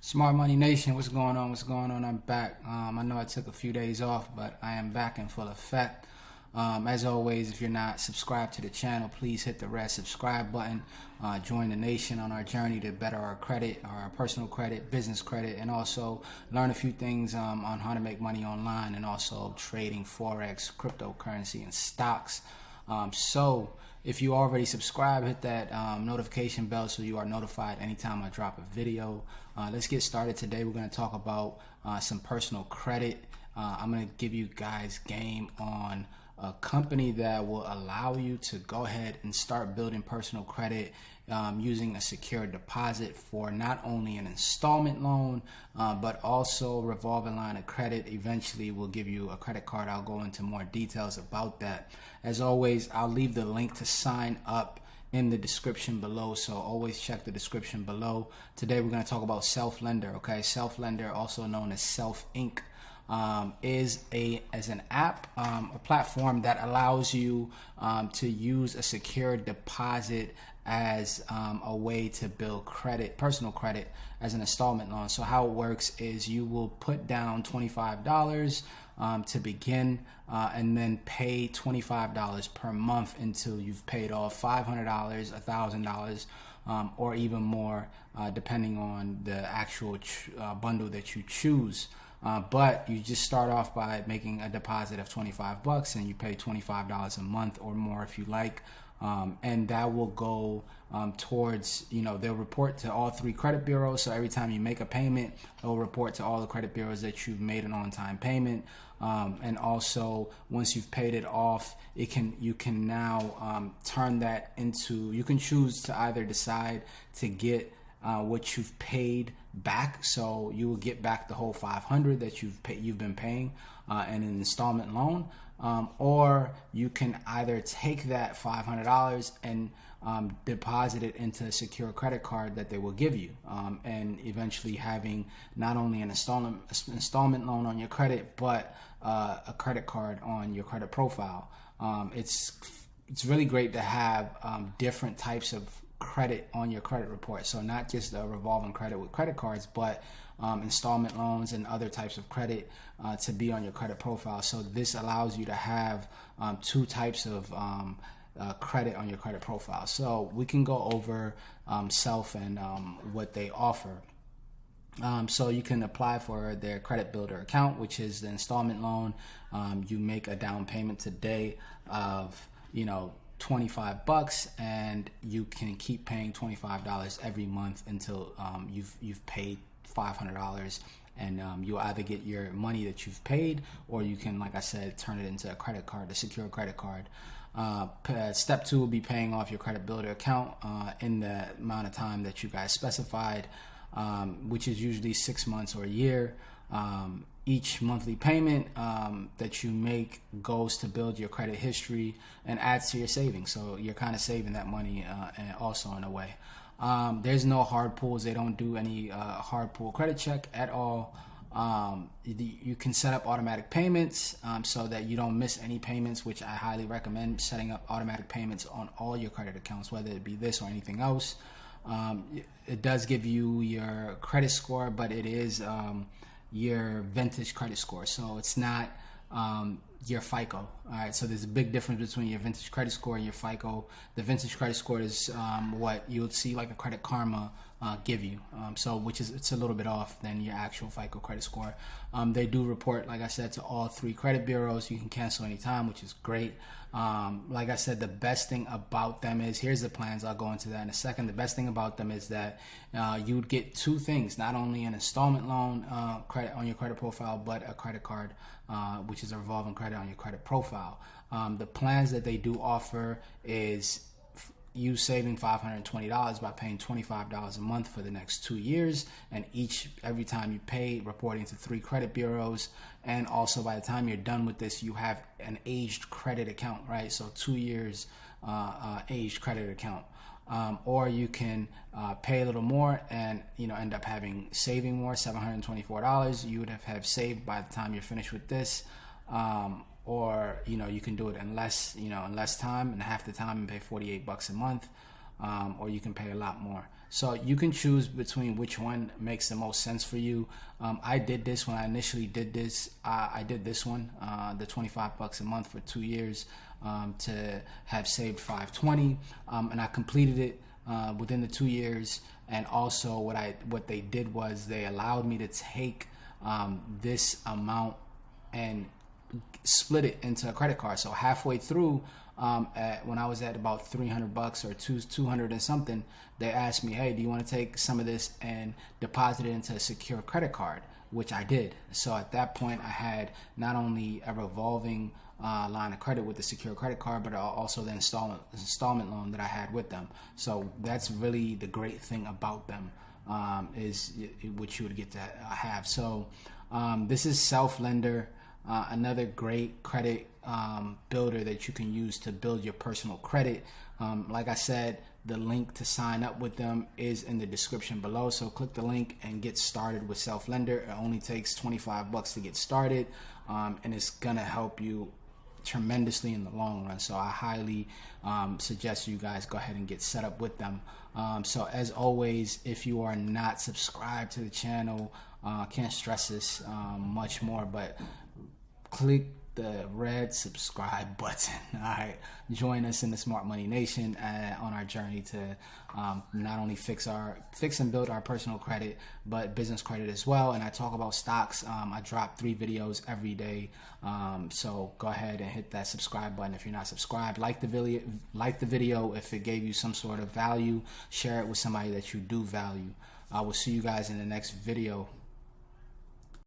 Smart Money Nation, what's going on? What's going on? I'm back. I know I took a few days off, but I am back in full effect. As always, if you're not subscribed to the channel, please hit the red subscribe button. Join the nation on our journey to better our credit, our personal credit, business credit, and also learn a few things on how to make money online and also trading Forex, cryptocurrency, and stocks. So if you already subscribe, hit that notification bell so you are notified anytime I drop a video. Let's get started. Today we're going to talk about some personal credit. I'm going to give you guys game on a company that will allow you to go ahead and start building personal credit using a secure deposit for not only an installment loan, but also revolving line of credit. Eventually we'll give you a credit card. I'll go into more details about that. As always, I'll leave the link to sign up in the description below, so always check the description below. Today we're going to talk about SelfLender. Okay, SelfLender, also known as Self Inc., is an app, a platform that allows you to use a secure deposit as a way to build credit, personal credit, as an installment loan. So how it works is you will put down $25 to begin, and then pay $25 per month until you've paid off $500, $1,000, or even more, depending on the actual bundle that you choose. But you just start off by making a deposit of $25 and you pay $25 a month or more if you like. And that will go towards, they'll report to all 3 credit bureaus. So every time you make a payment, they'll report to all the credit bureaus that you've made an on-time payment. And also, once you've paid it off, you can now turn that into, you can choose to either decide to get what you've paid back, so you will get back the whole $500 that you've been paying in an installment loan, or you can either take that $500 and deposit it into a secure credit card that they will give you, and eventually having not only an installment loan on your credit, but a credit card on your credit profile. It's really great to have different types of credit on your credit report. So not just a revolving credit with credit cards, but installment loans and other types of credit to be on your credit profile. So this allows you to have 2 types of credit on your credit profile. So we can go over Self and what they offer. So you can apply for their credit builder account, which is the installment loan. You make a down payment today of $25, and you can keep paying $25 every month until you've paid $500, and you'll either get your money that you've paid, or you can, like I said, turn it into a credit card, a secure credit card. Step 2 will be paying off your credit builder account in the amount of time that you guys specified, which is usually 6 months or a year. Each monthly payment that you make goes to build your credit history and adds to your savings. So you're kind of saving that money and also in a way. There's no hard pulls. They don't do any hard pull credit check at all. You can set up automatic payments so that you don't miss any payments, which I highly recommend setting up automatic payments on all your credit accounts, whether it be this or anything else. It does give you your credit score, but it is your vintage credit score, so it's not your FICO. All right, so there's a big difference between your vintage credit score and your FICO. The vintage credit score is what you would see like a Credit Karma give you, so which is, it's a little bit off than your actual FICO credit score. They do report, like I said, to all 3 credit bureaus. You can cancel anytime, which is great. Like I said, the best thing about them is, here's the plans, I'll go into that in a second. The best thing about them is that you would get 2 things, not only an installment loan credit on your credit profile, but a credit card, which is a revolving credit on your credit profile. The plans that they do offer is you saving $520 by paying $25 a month for the next 2 years, and every time you pay, reporting to 3 credit bureaus. And also, by the time you're done with this, you have an aged credit account, right? So 2 years aged credit account. Or you can pay a little more and end up saving more, $724 you would have saved by the time you're finished with this. Or you can do it in less time, in half the time, and pay $48 a month. Or you can pay a lot more. So you can choose between which one makes the most sense for you. I did this when I initially did this. I did this one, the $25 a month for 2 years, to have saved $520, and I completed it within the 2 years. And also what they did was they allowed me to take this amount and split it into a credit card. So halfway through, when I was at about $300 or 200 and something, they asked me, hey, do you want to take some of this and deposit it into a secure credit card, which I did. So at that point, I had not only a revolving line of credit with the secure credit card, but also the installment loan that I had with them. So that's really the great thing about them, is what you would get to have. So this is Self-Lender, another great credit builder that you can use to build your personal credit. Like I said, the link to sign up with them is in the description below. So click the link and get started with Self-Lender. It only takes $25 to get started, and it's gonna help you tremendously in the long run. So I highly suggest you guys go ahead and get set up with them. So as always, if you are not subscribed to the channel, can't stress this much more, but click the red subscribe button. All right, join us in the Smart Money Nation on our journey to not only fix and build our personal credit, but business credit as well. And I talk about stocks. I drop 3 videos every day, so go ahead and hit that subscribe button if you're not subscribed. Like the video if it gave you some sort of value. Share it with somebody that you do value. I will see you guys in the next video.